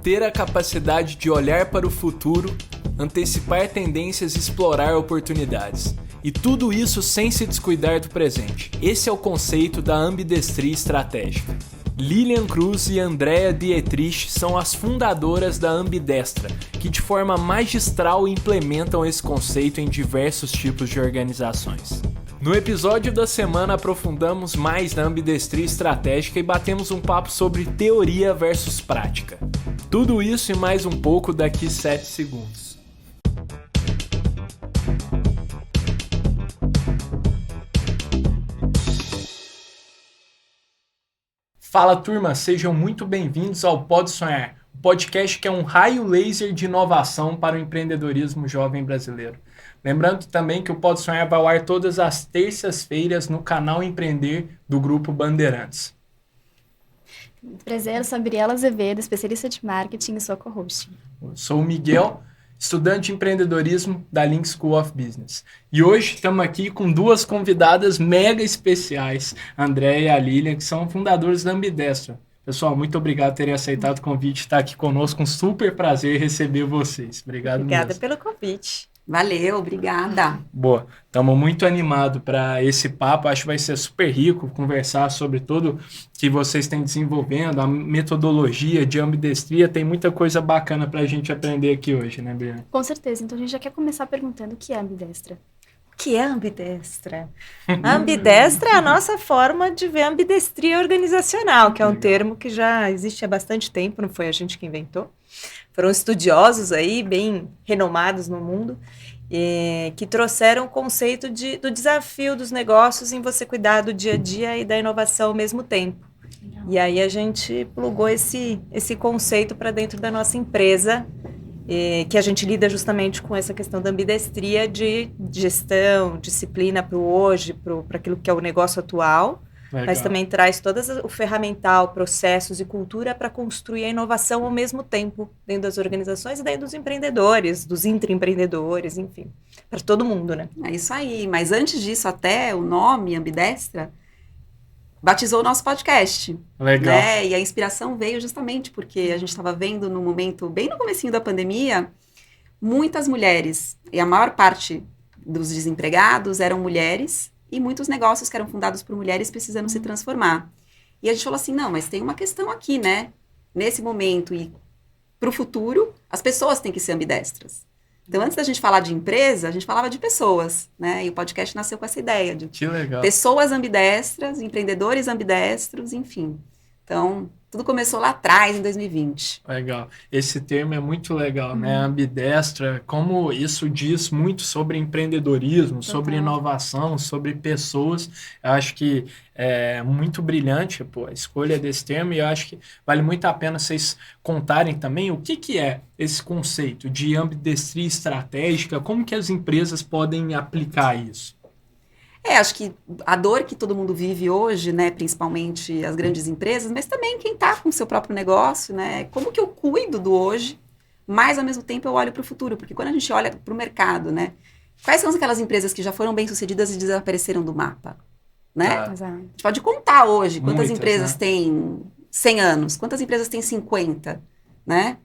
ter a capacidade de olhar para o futuro, antecipar tendências e explorar oportunidades. E tudo isso sem se descuidar do presente. Esse é o conceito da ambidestria estratégica. Lilian Cruz e Andrea Dietrich são as fundadoras da Ambidestra, que de forma magistral implementam esse conceito em diversos tipos de organizações. No episódio da semana aprofundamos mais na ambidestria estratégica e batemos um papo sobre teoria versus prática. Tudo isso e mais um pouco daqui 7 segundos. Fala turma, sejam muito bem-vindos ao Pode Sonhar, o podcast que é um raio laser de inovação para o empreendedorismo jovem brasileiro. Lembrando também que o Pode Sonhar vai ao ar todas as terças-feiras no canal Empreender do Grupo Bandeirantes. Prazer, eu sou a Briela Azevedo, especialista de marketing e sou co-host. Sou o Miguel, estudante de empreendedorismo da Link School of Business. E hoje estamos aqui com duas convidadas mega especiais, a Andrea e a Lilian, que são fundadoras da Ambidestra. Pessoal, muito obrigado por terem aceitado o convite de estar aqui conosco. Um super prazer receber vocês. Obrigado Obrigada mesmo. pelo convite. Valeu, obrigada. Boa, estamos muito animados para esse papo, acho que vai ser super rico conversar sobre tudo que vocês têm desenvolvendo, a metodologia de ambidestria, tem muita coisa bacana para a gente aprender aqui hoje, né, Briana? Com certeza, então a gente já quer começar perguntando o que é ambidestra. O que é ambidestra? A ambidestra é a nossa forma de ver a ambidestria organizacional, que é um termo que já existe há bastante tempo, não foi a gente que inventou. Foram estudiosos aí, bem renomados no mundo, que trouxeram o conceito do desafio dos negócios em você cuidar do dia a dia e da inovação ao mesmo tempo. Legal. E aí a gente plugou esse conceito para dentro da nossa empresa, que a gente lida justamente com essa questão da ambidestria de gestão, disciplina para o hoje, para aquilo que é o negócio atual. Legal. Mas também traz todo o ferramental, processos e cultura para construir a inovação ao mesmo tempo dentro das organizações e dentro dos empreendedores, dos intraempreendedores, enfim, para todo mundo, né? É isso aí, mas antes disso até o nome Ambidestra batizou o nosso podcast. Legal. Né? E a inspiração veio justamente porque a gente estava vendo no momento, bem no comecinho da pandemia, muitas mulheres, e a maior parte dos desempregados eram mulheres, e muitos negócios que eram fundados por mulheres precisando se transformar. E a gente falou assim, não, mas tem uma questão aqui, né? Nesse momento e para o futuro, as pessoas têm que ser ambidestras. Então, antes da gente falar de empresa, a gente falava de pessoas, né? E o podcast nasceu com essa ideia de que legal. Pessoas ambidestras, empreendedores ambidestros, enfim. Então, tudo começou lá atrás, em 2020. Legal. Esse termo é muito legal, né? Ambidestra, como isso diz muito sobre empreendedorismo, sobre inovação, sobre pessoas. Eu acho que é muito brilhante, a escolha desse termo, e eu acho que vale muito a pena vocês contarem também o que é esse conceito de ambidestria estratégica, como que as empresas podem aplicar isso. Acho que a dor que todo mundo vive hoje, né, principalmente as grandes empresas, mas também quem está com o seu próprio negócio, né, como que eu cuido do hoje, mas ao mesmo tempo eu olho para o futuro, porque quando a gente olha para o mercado, né, quais são aquelas empresas que já foram bem-sucedidas e desapareceram do mapa, né? A gente pode contar hoje quantas empresas, né, têm 100 anos, quantas empresas têm 50, né?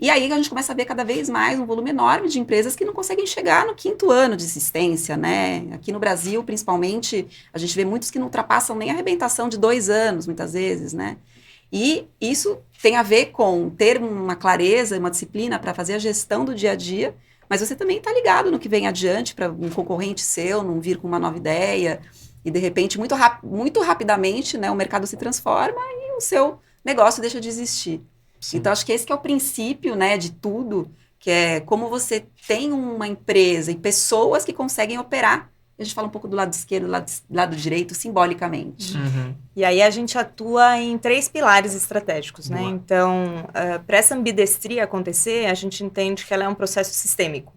E aí a gente começa a ver cada vez mais um volume enorme de empresas que não conseguem chegar no 5º ano de existência, né? Aqui no Brasil, principalmente, a gente vê muitos que não ultrapassam nem a arrebentação de 2 anos, muitas vezes, né? E isso tem a ver com ter uma clareza, uma disciplina para fazer a gestão do dia a dia, mas você também está ligado no que vem adiante para um concorrente seu não vir com uma nova ideia e, de repente, muito rapidamente, né, o mercado se transforma e o seu negócio deixa de existir. Sim. Então, acho que esse que é o princípio, né, de tudo, que é como você tem uma empresa e pessoas que conseguem operar. A gente fala um pouco do lado esquerdo, do lado direito, simbolicamente. E aí a gente atua em 3 pilares estratégicos, né? Então, para essa ambidestria acontecer, a gente entende que ela é um processo sistêmico.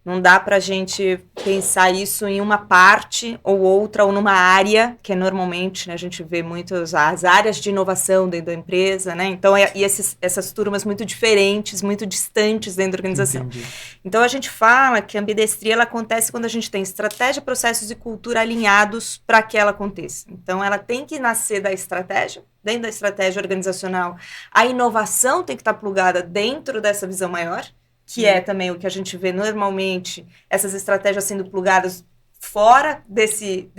Não dá para a gente pensar isso em uma parte ou outra, ou numa área, que é normalmente, né, a gente vê muitas as áreas de inovação dentro da empresa, né? Então, essas turmas muito diferentes, muito distantes dentro da organização. Entendi. Então, a gente fala que a ambidestria ela acontece quando a gente tem estratégia, processos e cultura alinhados para que ela aconteça. Então, ela tem que nascer da estratégia, dentro da estratégia organizacional. A inovação tem que estar plugada dentro dessa visão maior, que é também o que a gente vê normalmente, essas estratégias sendo plugadas fora desse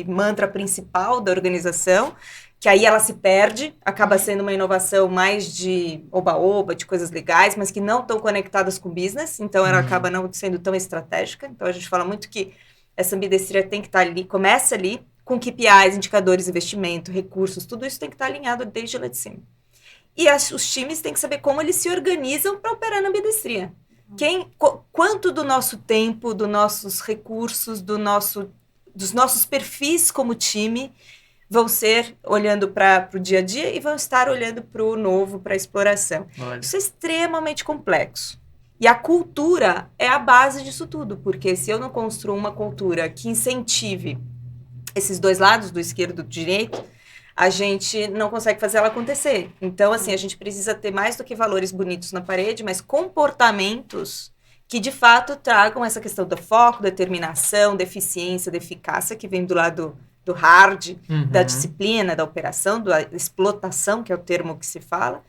mantra principal da organização, que aí ela se perde, acaba sendo uma inovação mais de oba-oba, de coisas legais, mas que não estão conectadas com o business, então ela acaba não sendo tão estratégica. Então a gente fala muito que essa ambidestria tem que estar ali, começa ali, com KPIs, indicadores, investimento, recursos, tudo isso tem que estar alinhado desde lá de cima. E os times têm que saber como eles se organizam para operar na ambidestria. Quanto do nosso tempo, dos nossos recursos, dos nossos perfis como time vão ser olhando para o dia a dia e vão estar olhando para o novo, para a exploração. Olha. Isso é extremamente complexo. E a cultura é a base disso tudo, porque se eu não construo uma cultura que incentive esses dois lados, do esquerdo e do direito, a gente não consegue fazer ela acontecer. Então, assim, a gente precisa ter mais do que valores bonitos na parede, mas comportamentos que, de fato, tragam essa questão do foco, determinação, da eficiência, da eficácia, que vem do lado do hard, da disciplina, da operação, da explotação, que é o termo que se fala.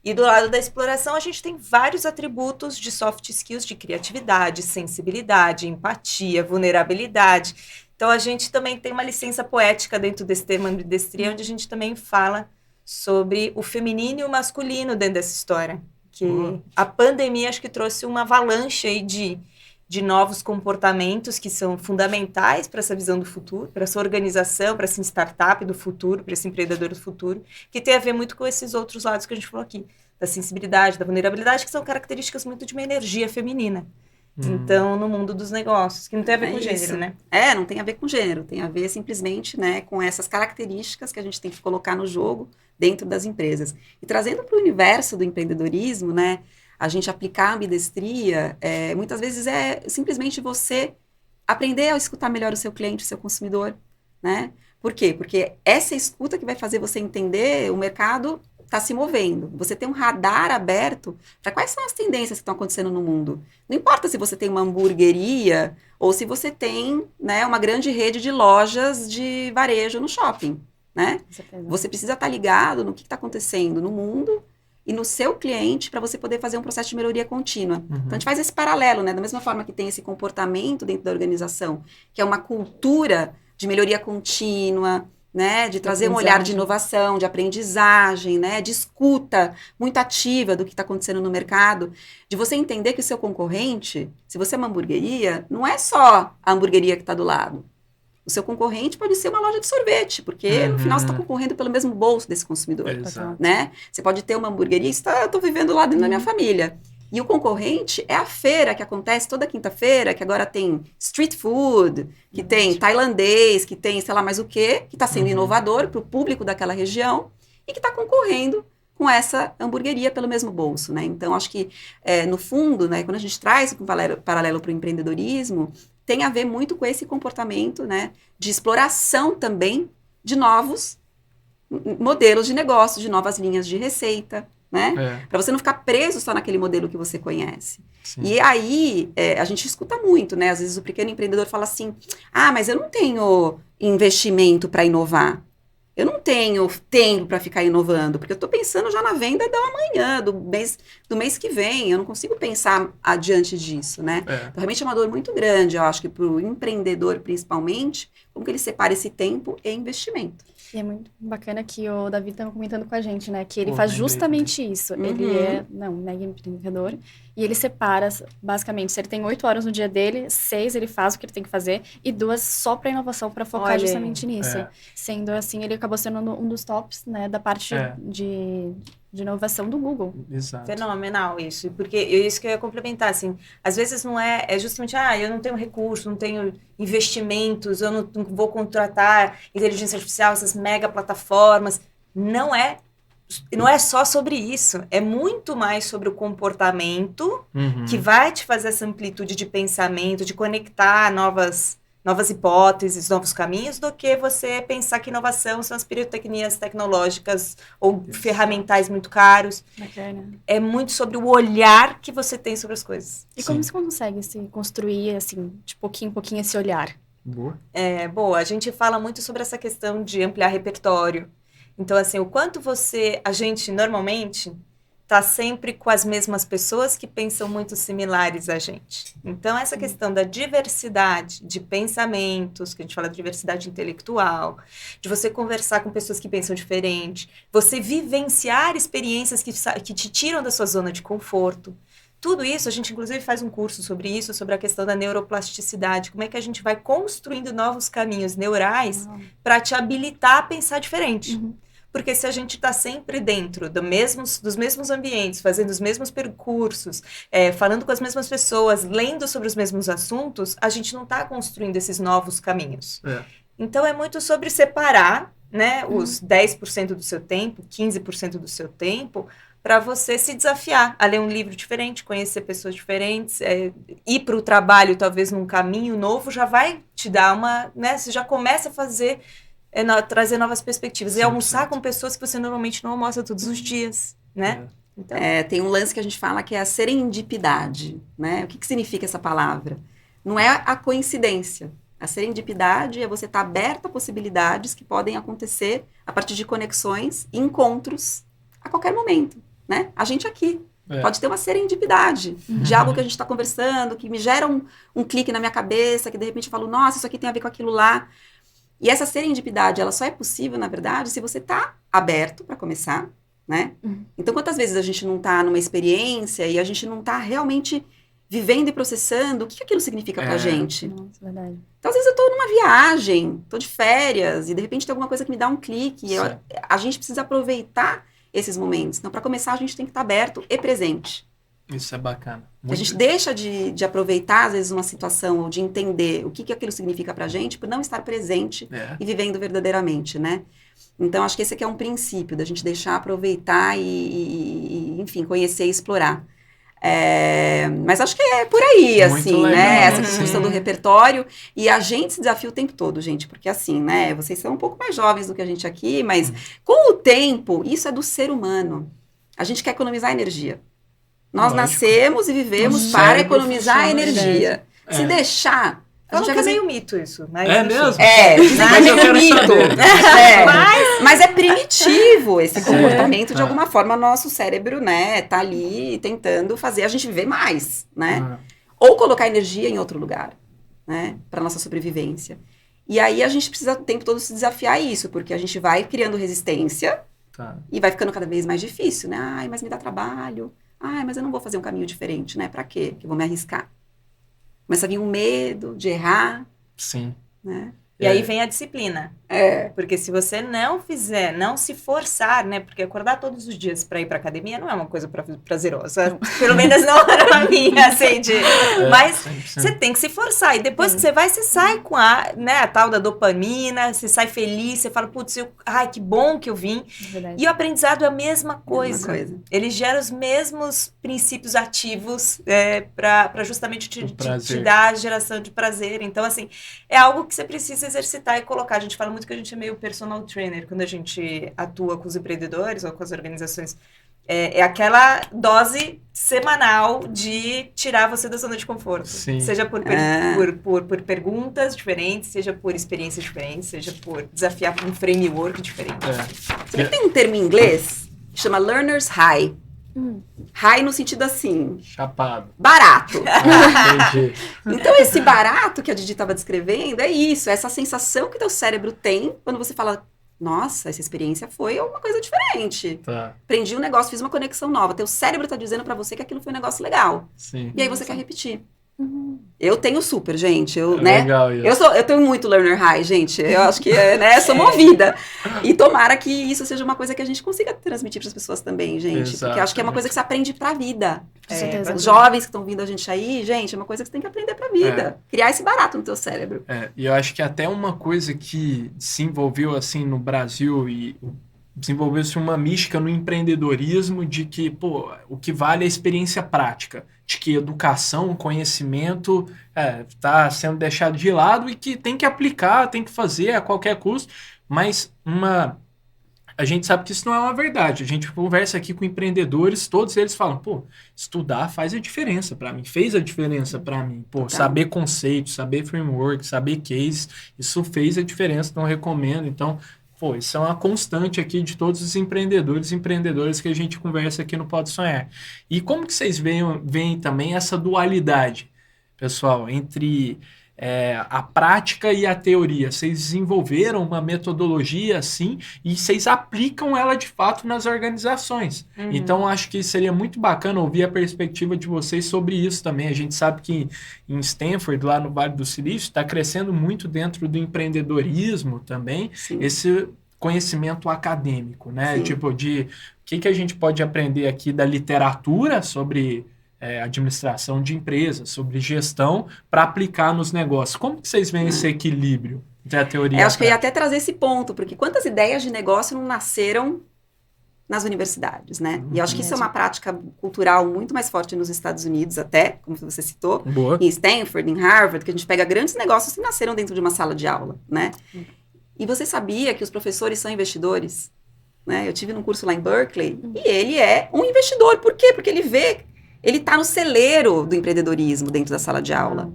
E do lado da exploração, a gente tem vários atributos de soft skills, de criatividade, sensibilidade, empatia, vulnerabilidade. Então, a gente também tem uma licença poética dentro desse termo ambidestria, onde a gente também fala sobre o feminino e o masculino dentro dessa história. Que a pandemia, acho que trouxe uma avalanche aí de novos comportamentos que são fundamentais para essa visão do futuro, para essa organização, para essa startup do futuro, para esse empreendedor do futuro, que tem a ver muito com esses outros lados que a gente falou aqui, da sensibilidade, da vulnerabilidade, que são características muito de uma energia feminina. Então, no mundo dos negócios, que não tem a ver com gênero, né? Não tem a ver com gênero, tem a ver simplesmente, né, com essas características que a gente tem que colocar no jogo dentro das empresas. E trazendo para o universo do empreendedorismo, né, a gente aplicar a ambidestria, muitas vezes é simplesmente você aprender a escutar melhor o seu cliente, o seu consumidor, né? Por quê? Porque essa escuta que vai fazer você entender o mercado está se movendo. Você tem um radar aberto para quais são as tendências que estão acontecendo no mundo. Não importa se você tem uma hamburgueria ou se você tem, né, uma grande rede de lojas de varejo no shopping, né? Você precisa estar ligado no que está acontecendo no mundo e no seu cliente para você poder fazer um processo de melhoria contínua. Então, a gente faz esse paralelo, né? Da mesma forma que tem esse comportamento dentro da organização, que é uma cultura de melhoria contínua, né, de trazer um olhar de inovação, de aprendizagem, né, de escuta muito ativa do que está acontecendo no mercado, de você entender que o seu concorrente, se você é uma hamburgueria, não é só a hamburgueria que está do lado. O seu concorrente pode ser uma loja de sorvete, porque no final você está concorrendo pelo mesmo bolso desse consumidor, né? Você pode ter uma hamburgueria e eu estou vivendo lá dentro da minha família. E o concorrente é a feira que acontece toda quinta-feira, que agora tem street food, que tem tailandês, que tem sei lá mais o quê, que está sendo inovador para o público daquela região e que está concorrendo com essa hamburgueria pelo mesmo bolso, né? Então, acho que, no fundo, né, quando a gente traz um paralelo para o empreendedorismo, tem a ver muito com esse comportamento, né, de exploração também de novos modelos de negócio, de novas linhas de receita, né? Para você não ficar preso só naquele modelo que você conhece. Sim. E aí, a gente escuta muito, né? Às vezes o pequeno empreendedor fala assim, mas eu não tenho investimento para inovar. Eu não tenho tempo para ficar inovando, porque eu estou pensando já na venda do amanhã, do mês que vem. Eu não consigo pensar adiante disso, né? Então, realmente é uma dor muito grande, eu acho que para o empreendedor, principalmente, como que ele separa esse tempo e investimento. E é muito bacana que o Davi estava comentando com a gente, né? Que ele faz justamente isso. Ele é, mega empreendedor. E ele separa, basicamente, se ele tem 8 horas no dia dele, 6 ele faz o que ele tem que fazer e 2 só para inovação, para focar justamente nisso. Sendo assim, ele acabou sendo um dos tops, né? Da parte de inovação do Google. Exato. Fenomenal isso. Porque isso que eu ia complementar, assim, às vezes não é justamente, eu não tenho recurso, não tenho investimentos, eu não vou contratar inteligência artificial, essas mega plataformas. Não é não é só sobre isso, é muito mais sobre o comportamento Uhum. que vai te fazer essa amplitude de pensamento, de conectar novas hipóteses, novos caminhos, do que você pensar que inovação são as pirotecnias tecnológicas ou ferramentais muito caros. Bacana. É muito sobre o olhar que você tem sobre as coisas. E como você consegue se construir, assim, de pouquinho em pouquinho esse olhar? Boa. Boa, a gente fala muito sobre essa questão de ampliar repertório. Então, assim, o quanto a gente normalmente está sempre com as mesmas pessoas que pensam muito similares a gente. Então, essa questão da diversidade de pensamentos, que a gente fala de diversidade intelectual, de você conversar com pessoas que pensam diferente, você vivenciar experiências que te tiram da sua zona de conforto. Tudo isso, a gente inclusive faz um curso sobre isso, sobre a questão da neuroplasticidade, como é que a gente vai construindo novos caminhos neurais para te habilitar a pensar diferente. Uhum. Porque se a gente está sempre dentro dos mesmos ambientes, fazendo os mesmos percursos, falando com as mesmas pessoas, lendo sobre os mesmos assuntos, a gente não está construindo esses novos caminhos. Então, é muito sobre separar, né, os 10% do seu tempo, 15% do seu tempo, para você se desafiar a ler um livro diferente, conhecer pessoas diferentes, ir para o trabalho talvez num caminho novo, já vai te dar né, você já começa a fazer, trazer novas perspectivas. 100%. E almoçar com pessoas que você normalmente não almoça todos os dias, né? Então... tem um lance que a gente fala que é a serendipidade, né? O que significa essa palavra? Não é a coincidência. A serendipidade é você estar aberto a possibilidades que podem acontecer a partir de conexões e encontros a qualquer momento. Né? A gente aqui pode ter uma serendipidade de algo que a gente está conversando, que me gera um clique na minha cabeça, que de repente eu falo, nossa, isso aqui tem a ver com aquilo lá. E essa serendipidade, ela só é possível, na verdade, se você está aberto para começar, né? Então, quantas vezes a gente não está numa experiência e a gente não está realmente vivendo e processando o que aquilo significa pra gente? Nossa, verdade. Então, às vezes eu estou numa viagem, estou de férias, e de repente tem alguma coisa que me dá um clique. E a gente precisa aproveitar esses momentos. Então, para começar, a gente tem que estar aberto e presente. Isso é bacana. A gente deixa de aproveitar, às vezes, uma situação ou de entender o que aquilo significa pra gente por não estar presente e vivendo verdadeiramente, né? Então, acho que esse aqui é um princípio da gente deixar aproveitar e enfim, conhecer e explorar. Mas acho que é por aí, muito assim, legal, né? Essa questão do repertório. E a gente se desafia o tempo todo, gente. Porque assim, né? Vocês são um pouco mais jovens do que a gente aqui, mas com o tempo, isso é do ser humano. A gente quer economizar energia. Nós nascemos e vivemos para economizar energia. Se deixar... Falam que é meio mito isso. Mas mesmo? Dizem que é meio mito. Mas é primitivo esse comportamento. De alguma forma, nosso cérebro, né, tá ali tentando fazer a gente viver mais, né? Ou colocar energia em outro lugar, né, para nossa sobrevivência. E aí a gente precisa o tempo todo se desafiar isso, porque a gente vai criando resistência e vai ficando cada vez mais difícil, né? Ai, mas me dá trabalho. Ai, mas eu não vou fazer um caminho diferente, né? Pra quê? Que eu vou me arriscar. Começa a vir um medo de errar. Sim. Né? E aí vem a disciplina. Porque se você não fizer, não se forçar, né? Porque acordar todos os dias para ir para academia não é uma coisa prazerosa. Pelo menos não era minha, assim, mas você tem que se forçar. E depois que você vai, você sai com a tal da dopamina, você sai feliz, você fala, putz, ai, que bom que eu vim. E o aprendizado é a mesma coisa. Ele gera os mesmos princípios ativos para justamente te dar a geração de prazer. Então, assim, é algo que você precisa exercitar e colocar. A gente fala muito que a gente é meio personal trainer quando a gente atua com os empreendedores ou com as organizações. É aquela dose semanal de tirar você da zona de conforto. Sim. Seja por perguntas diferentes, seja por experiências diferentes, seja por desafiar um framework diferente. Você tem um termo em inglês que chama learner's high. High no sentido assim... Chapado. Barato. Entendi. Então, esse barato que a Didi estava descrevendo é isso. É essa sensação que teu cérebro tem quando você fala... Nossa, essa experiência foi uma coisa diferente. Aprendi um negócio, fiz uma conexão nova. Teu cérebro tá dizendo pra você que aquilo foi um negócio legal. Sim. E aí você quer repetir. Eu tenho super, gente. Legal isso. Eu tenho muito learner high, gente. Eu acho que sou movida. E tomara que isso seja uma coisa que a gente consiga transmitir para as pessoas também, gente. Exatamente. Porque acho que é uma coisa que você aprende pra vida. Os jovens que estão vindo a gente aí, gente, é uma coisa que você tem que aprender pra vida. Criar esse barato no teu cérebro. E eu acho que até uma coisa que se envolveu assim no Brasil e desenvolveu-se uma mística no empreendedorismo de que, pô, o que vale é a experiência prática, de que educação, conhecimento está sendo deixado de lado e que tem que aplicar, tem que fazer a qualquer custo, mas a gente sabe que isso não é uma verdade. A gente conversa aqui com empreendedores, todos eles falam, pô, estudar faz a diferença para mim, fez a diferença para mim. Pô, saber conceitos, saber framework, saber case, isso fez a diferença, então eu recomendo. Então, pô, isso é uma constante aqui de todos os empreendedores que a gente conversa aqui no Pode Sonhar. E como que vocês veem também essa dualidade, pessoal, entre a prática e a teoria? Vocês desenvolveram uma metodologia assim e vocês aplicam ela de fato nas organizações. Então, acho que seria muito bacana ouvir a perspectiva de vocês sobre isso também. A gente sabe que em Stanford, lá no Vale do Silício, está crescendo muito dentro do empreendedorismo também, Sim. esse conhecimento acadêmico, né? Sim. Tipo, de o que a gente pode aprender aqui da literatura sobre administração de empresas, sobre gestão, para aplicar nos negócios. Como que vocês veem esse equilíbrio entre a teoria e a Eu acho que eu ia prática? até trazer esse ponto, porque quantas ideias de negócio não nasceram nas universidades, né? E eu acho que isso é uma prática cultural muito mais forte nos Estados Unidos até, como você citou, Boa. em Stanford, em Harvard, que a gente pega grandes negócios que nasceram dentro de uma sala de aula, né? E você sabia que os professores são investidores? Né? Eu tive num curso lá em Berkeley, e ele é um investidor. Por quê? Porque ele está no celeiro do empreendedorismo dentro da sala de aula,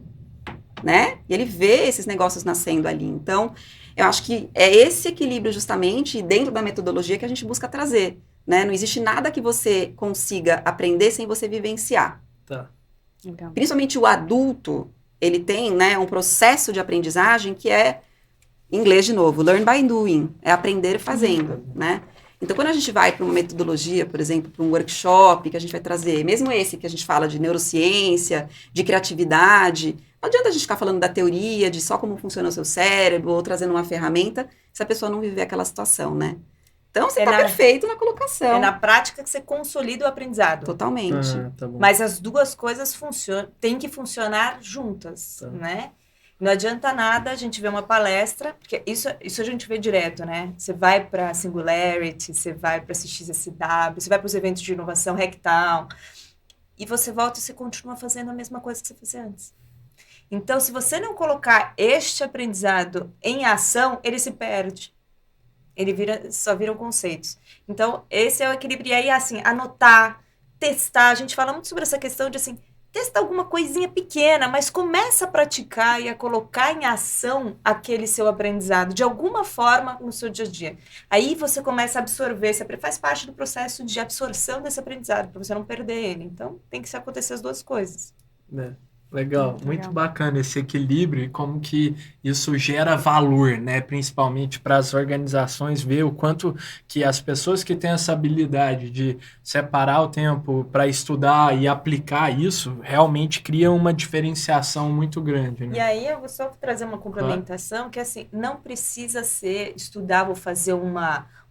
né? E ele vê esses negócios nascendo ali. Então, eu acho que é esse equilíbrio justamente dentro da metodologia que a gente busca trazer, né? Não existe nada que você consiga aprender sem você vivenciar. Tá. Legal. Principalmente o adulto, ele tem, né, um processo de aprendizagem que é, em inglês de novo, learn by doing, é aprender fazendo, né? Então, quando a gente vai para uma metodologia, por exemplo, para um workshop que a gente vai trazer, mesmo esse que a gente fala de neurociência, de criatividade, não adianta a gente ficar falando da teoria, de só como funciona o seu cérebro, ou trazendo uma ferramenta, se a pessoa não viver aquela situação, né? Então, você está perfeito na colocação. É na prática que você consolida o aprendizado. Totalmente. Tá bom. Mas as duas coisas têm que funcionar juntas, né? Não adianta nada a gente ver uma palestra, porque isso a gente vê direto, né? Você vai para Singularity, você vai para CXSW, você vai para os eventos de inovação Hacktown, e você volta e você continua fazendo a mesma coisa que você fazia antes. Então, se você não colocar este aprendizado em ação, ele se perde. Só viram conceitos. Então, esse é o equilíbrio. E aí, assim, anotar, testar. A gente fala muito sobre essa questão de, assim, testa alguma coisinha pequena, mas começa a praticar e a colocar em ação aquele seu aprendizado, de alguma forma, no seu dia a dia. Aí você começa a absorver, você faz parte do processo de absorção desse aprendizado, para você não perder ele. Então, tem que acontecer as duas coisas. Legal, muito bacana esse equilíbrio e como que isso gera valor, né? Principalmente para as organizações, ver o quanto que as pessoas que têm essa habilidade de separar o tempo para estudar e aplicar isso, realmente criam uma diferenciação muito grande, né? E aí eu vou só trazer uma complementação, que assim, não precisa estudar, vou fazer um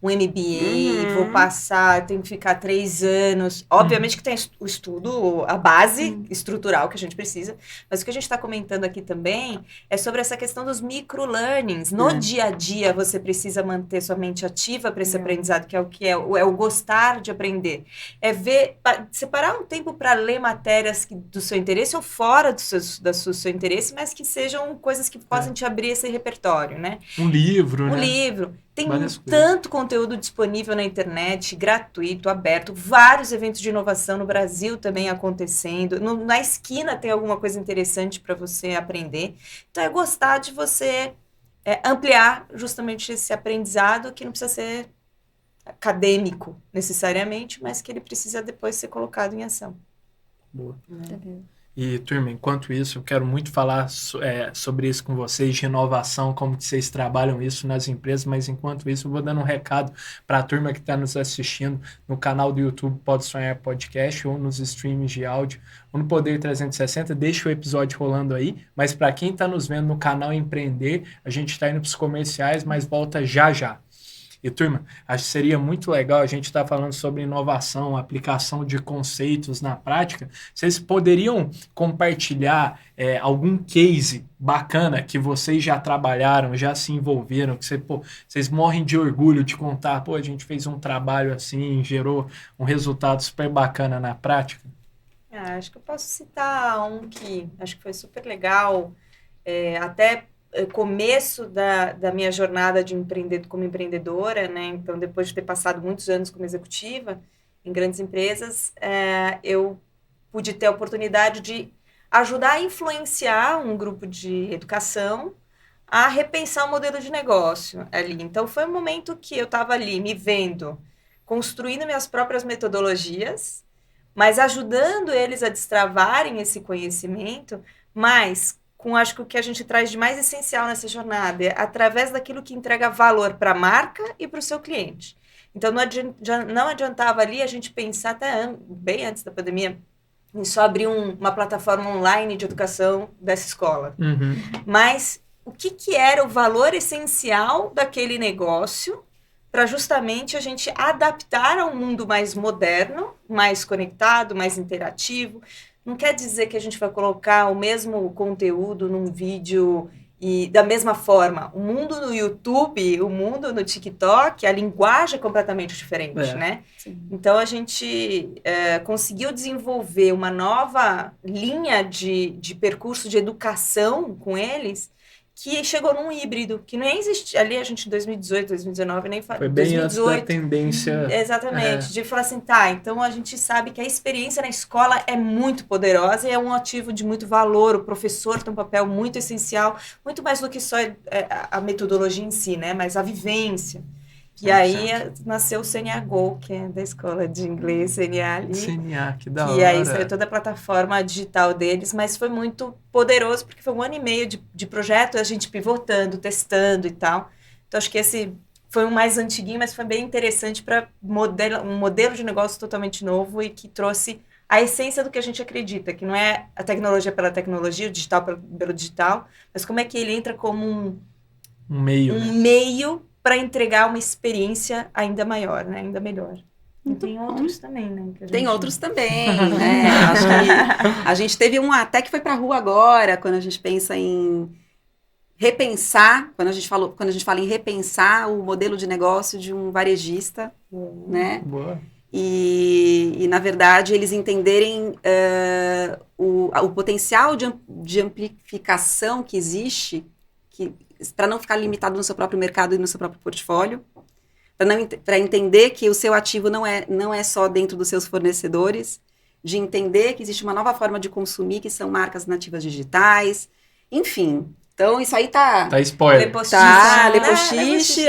MBA, vou passar, tenho que ficar 3 anos. Obviamente que tem o estudo, a base estrutural que a gente precisa, mas o que a gente está comentando aqui também é sobre essa questão dos micro-learnings. No dia a dia, você precisa manter sua mente ativa para esse aprendizado, que é o gostar de aprender. É separar um tempo para ler matérias do seu interesse ou fora do seu interesse, mas que sejam coisas que possam te abrir esse repertório, né? Um livro, né? Um livro. Tem Várias tanto conteúdo disponível na internet, gratuito, aberto, vários eventos de inovação no Brasil também acontecendo. Na esquina tem alguma coisa interessante para você aprender. Então, é gostar de você ampliar justamente esse aprendizado, que não precisa ser acadêmico necessariamente, mas que ele precisa depois ser colocado em ação. Boa. E, turma, enquanto isso, eu quero muito falar sobre isso com vocês, de inovação, como que vocês trabalham isso nas empresas, mas enquanto isso, eu vou dando um recado para a turma que está nos assistindo no canal do YouTube Pode Sonhar Podcast, ou nos streams de áudio, ou no Poder 360, deixa o episódio rolando aí, mas para quem está nos vendo no canal Empreender, a gente está indo para os comerciais, mas volta já já. E, turma, acho que seria muito legal a gente estar falando sobre inovação, aplicação de conceitos na prática. Vocês poderiam compartilhar algum case bacana que vocês já trabalharam, já se envolveram, que vocês morrem de orgulho de contar, a gente fez um trabalho assim, gerou um resultado super bacana na prática? Acho que eu posso citar um que acho que foi super legal, até começo da minha jornada como empreendedora, né? Então, depois de ter passado muitos anos como executiva em grandes empresas, eu pude ter a oportunidade de ajudar a influenciar um grupo de educação a repensar o modelo de negócio ali. Então, foi um momento que eu estava ali me vendo, construindo minhas próprias metodologias, mas ajudando eles a destravarem esse conhecimento, mas acho que o que a gente traz de mais essencial nessa jornada é através daquilo que entrega valor para a marca e para o seu cliente. Então, não adiantava ali a gente pensar, até bem antes da pandemia, em só abrir uma plataforma online de educação dessa escola. Uhum. Mas o que era o valor essencial daquele negócio para justamente a gente adaptar a um mundo mais moderno, mais conectado, mais interativo. Não quer dizer que a gente vai colocar o mesmo conteúdo num vídeo e da mesma forma. O mundo no YouTube, o mundo no TikTok, a linguagem é completamente diferente, né? Sim. Então, a gente conseguiu desenvolver uma nova linha de percurso de educação com eles, que chegou num híbrido, que nem existe. Ali a gente, em 2018, 2019, nem foi bem 2018, antes da tendência. Exatamente, de falar assim, então a gente sabe que a experiência na escola é muito poderosa e é um ativo de muito valor, o professor tem um papel muito essencial, muito mais do que só a metodologia em si, né, mas a vivência. E aí nasceu o CNA Go, que é da escola de inglês, CNA ali. CNA, que da hora. E aí saiu toda a plataforma digital deles, mas foi muito poderoso, porque foi 1 ano e meio de projeto, a gente pivotando, testando e tal. Então, acho que esse foi um mais antiguinho, mas foi bem interessante para um modelo de negócio totalmente novo e que trouxe a essência do que a gente acredita, que não é a tecnologia pela tecnologia, o digital pelo digital, mas como é que ele entra como um meio, né? Meio para entregar uma experiência ainda maior, né? Ainda melhor. E tem outros também, né? Tem outros também, né? Acho que a gente teve um até que foi para a rua agora, quando a gente pensa em repensar, quando a gente fala em repensar o modelo de negócio de um varejista, né? Boa. E, na verdade, eles entenderem o potencial de amplificação que existe, para não ficar limitado no seu próprio mercado e no seu próprio portfólio, para entender que o seu ativo não é só dentro dos seus fornecedores, de entender que existe uma nova forma de consumir, que são marcas nativas digitais, enfim. Então, isso aí tá spoiler. Lepostiche,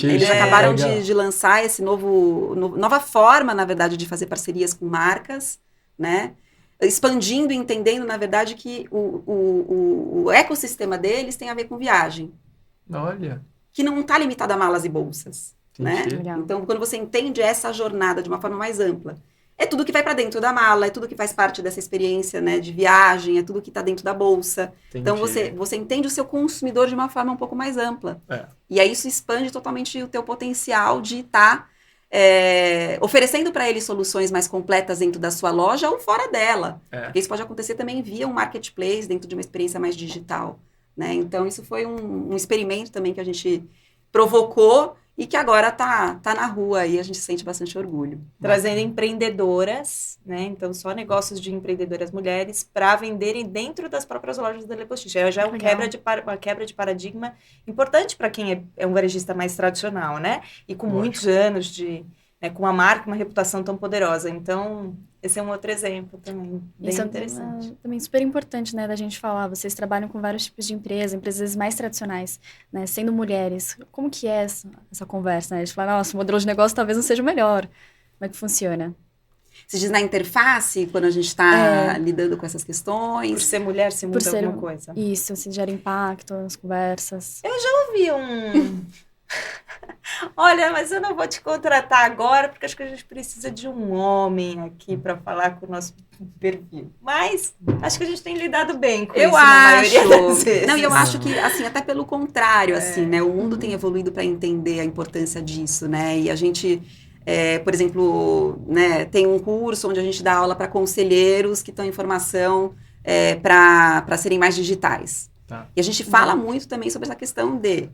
eles acabaram de lançar esse nova forma, na verdade, de fazer parcerias com marcas, né? Expandindo e entendendo, na verdade, que o ecossistema deles tem a ver com viagem. Olha. Que não está limitado a malas e bolsas, né? Legal. Então, quando você entende essa jornada de uma forma mais ampla, é tudo que vai para dentro da mala, é tudo que faz parte dessa experiência, né, de viagem, é tudo que está dentro da bolsa. Entendi. Então, você entende o seu consumidor de uma forma um pouco mais ampla. E aí isso expande totalmente o teu potencial de estar oferecendo para ele soluções mais completas dentro da sua loja ou fora dela. Porque isso pode acontecer também via um marketplace, dentro de uma experiência mais digital, né? Então, isso foi um experimento também que a gente provocou e que agora tá na rua e a gente sente bastante orgulho. Trazendo empreendedoras, né? Então, só negócios de empreendedoras mulheres para venderem dentro das próprias lojas da Lepostiche. Já é uma quebra de paradigma importante para quem é um varejista mais tradicional, né? E com muitos anos com uma marca, uma reputação tão poderosa. Então, esse é um outro exemplo também, bem interessante. Também super importante, né, da gente falar. Vocês trabalham com vários tipos de empresas mais tradicionais, né, sendo mulheres. Como que é essa conversa, né? A gente fala, nossa, o modelo de negócio talvez não seja o melhor. Como é que funciona? Você diz na interface, quando a gente está lidando com essas questões? Por ser mulher, se muda alguma coisa. Isso, se gera impacto nas conversas. Eu já ouvi Olha, mas eu não vou te contratar agora, porque acho que a gente precisa de um homem aqui para falar com o nosso perfil. Mas acho que a gente tem lidado bem com Eu isso na maioria das acho. vezes. Não, e eu acho que, assim, até pelo contrário, assim, né? O mundo tem evoluído para entender a importância disso, né? E a gente, por exemplo, né, tem um curso onde a gente dá aula para conselheiros que estão em formação para serem mais digitais. Tá. E a gente fala muito também sobre essa questão de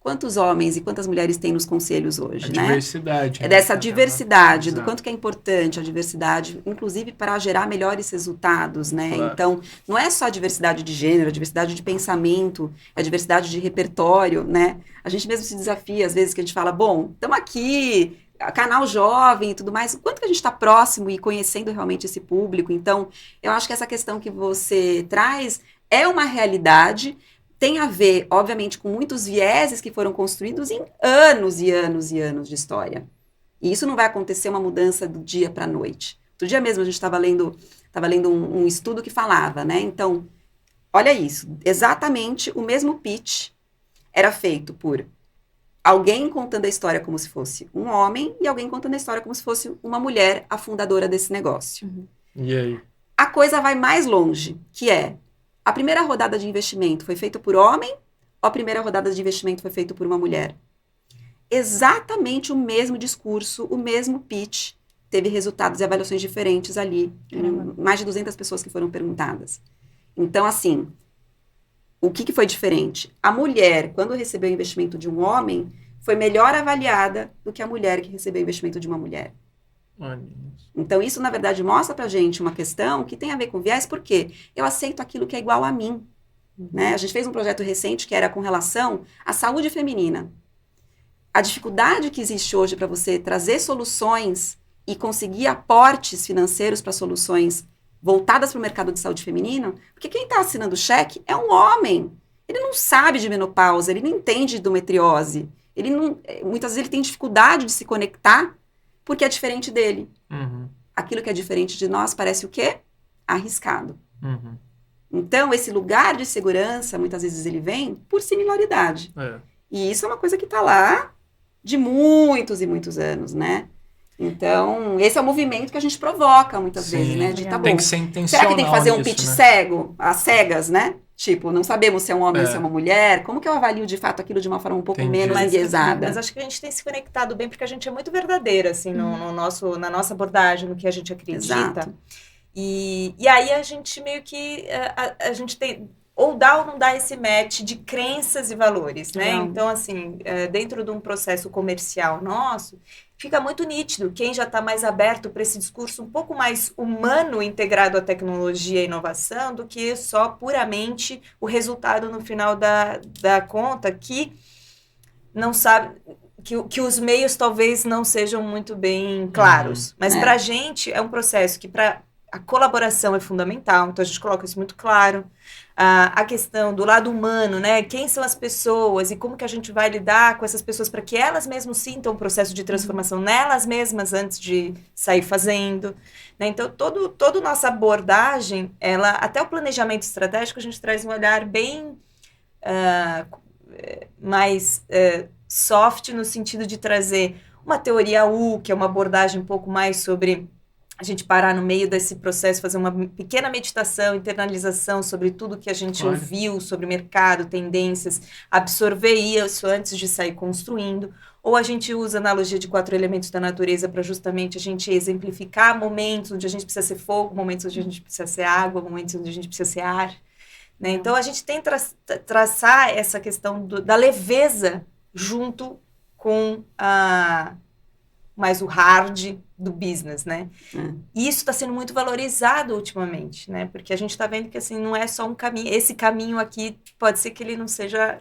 quantos homens e quantas mulheres tem nos conselhos hoje, A né? diversidade. É dessa né? diversidade, do Exato. quanto que é importante a diversidade, inclusive para gerar melhores resultados, né? Claro. Então, não é só a diversidade de gênero, a diversidade de pensamento, a diversidade de repertório, né? A gente mesmo se desafia, às vezes, que a gente fala, bom, estamos aqui, canal jovem e tudo mais, o quanto que a gente está próximo e conhecendo realmente esse público. Então, eu acho que essa questão que você traz é uma realidade, tem a ver, obviamente, com muitos vieses que foram construídos em anos e anos e anos de história. E isso não vai acontecer uma mudança do dia para a noite. Outro dia mesmo a gente estava lendo um estudo que falava, né? Então, olha isso, exatamente o mesmo pitch era feito por alguém contando a história como se fosse um homem e alguém contando a história como se fosse uma mulher, a fundadora desse negócio. E aí? A coisa vai mais longe, que é a primeira rodada de investimento foi feita por homem ou a primeira rodada de investimento foi feita por uma mulher? Exatamente o mesmo discurso, o mesmo pitch, teve resultados e avaliações diferentes ali. Mais de 200 pessoas que foram perguntadas. Então, assim, o que foi diferente? A mulher, quando recebeu o investimento de um homem, foi melhor avaliada do que a mulher que recebeu o investimento de uma mulher. Olha isso. Então, isso, na verdade, mostra pra gente uma questão que tem a ver com viés, porque eu aceito aquilo que é igual a mim. Né? A gente fez um projeto recente que era com relação à saúde feminina. A dificuldade que existe hoje para você trazer soluções e conseguir aportes financeiros para soluções voltadas para o mercado de saúde feminino, porque quem está assinando o cheque é um homem. Ele não sabe de menopausa, ele não entende de endometriose. Ele não, muitas vezes ele tem dificuldade de se conectar porque é diferente dele. Uhum. Aquilo que é diferente de nós parece o quê? Arriscado. Uhum. Então, esse lugar de segurança, muitas vezes ele vem por similaridade. É. E isso é uma coisa que está lá de muitos e muitos anos, né? Então, esse é o movimento que a gente provoca muitas Sim. vezes, né? De, tá bom, Tem que ser intencional. será que tem que fazer um nisso, pitch né? cego, às cegas, né? Tipo, não sabemos se é um homem ou É. se é uma mulher. Como que eu avalio de fato aquilo de uma forma um pouco Entendi. menos enviesada? Mas acho que a gente tem se conectado bem porque a gente é muito verdadeira, assim, na nossa abordagem, no que a gente acredita. Exato. E aí a gente meio que, a gente tem, ou dá ou não dá esse match de crenças e valores, né? Não. Então, assim, dentro de um processo comercial nosso, fica muito nítido quem já está mais aberto para esse discurso um pouco mais humano integrado à tecnologia e inovação do que só puramente o resultado no final da conta, que não sabe... Que os meios talvez não sejam muito bem claros. Mas para a gente é um processo que a colaboração é fundamental, então a gente coloca isso muito claro. A questão do lado humano, né? Quem são as pessoas e como que a gente vai lidar com essas pessoas para que elas mesmas sintam o processo de transformação nelas mesmas antes de sair fazendo. Né? Então, toda nossa abordagem, até o planejamento estratégico, a gente traz um olhar bem mais soft no sentido de trazer uma teoria U, que é uma abordagem um pouco mais sobre a gente parar no meio desse processo, fazer uma pequena meditação, internalização sobre tudo que a gente ouviu, sobre mercado, tendências, absorver isso antes de sair construindo. Ou a gente usa a analogia de 4 elementos da natureza para justamente a gente exemplificar momentos onde a gente precisa ser fogo, momentos onde a gente precisa ser água, momentos onde a gente precisa ser ar. Né? Então, a gente tem traçar essa questão da leveza junto com mais o hard do business, né? E isso está sendo muito valorizado ultimamente, né? Porque a gente está vendo que, assim, não é só um caminho. Esse caminho aqui pode ser que ele não seja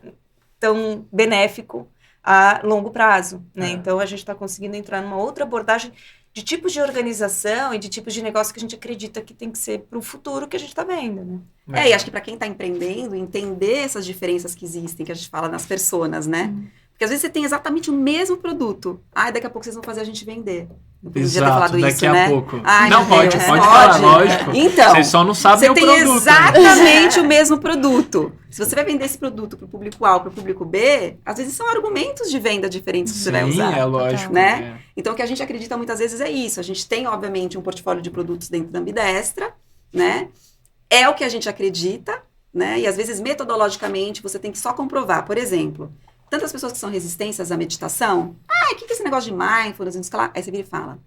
tão benéfico a longo prazo, né? Então, a gente está conseguindo entrar numa outra abordagem de tipos de organização e de tipos de negócio que a gente acredita que tem que ser para o futuro que a gente está vendo, né? E acho que para quem está empreendendo, entender essas diferenças que existem, que a gente fala nas personas, né? Porque às vezes você tem exatamente o mesmo produto. Daqui a pouco vocês vão fazer a gente vender. Eu podia ter falado daqui isso, a né? pouco. Ai, não, meu pode Deus, falar, lógico. Então, vocês só não sabem você o tem produto. Né? exatamente o mesmo produto. Se você vai vender esse produto para o público A ou para o público B, às vezes são argumentos de venda diferentes que você vai usar. Sim, é lógico. Né? Então, o que a gente acredita muitas vezes é isso. A gente tem, obviamente, um portfólio de produtos dentro da Ambidestra, né? É o que a gente acredita, né? E às vezes, metodologicamente, você tem que só comprovar. Por exemplo, tantas pessoas que são resistentes à meditação, o que é esse negócio de mindfulness? Aí você vira e fala,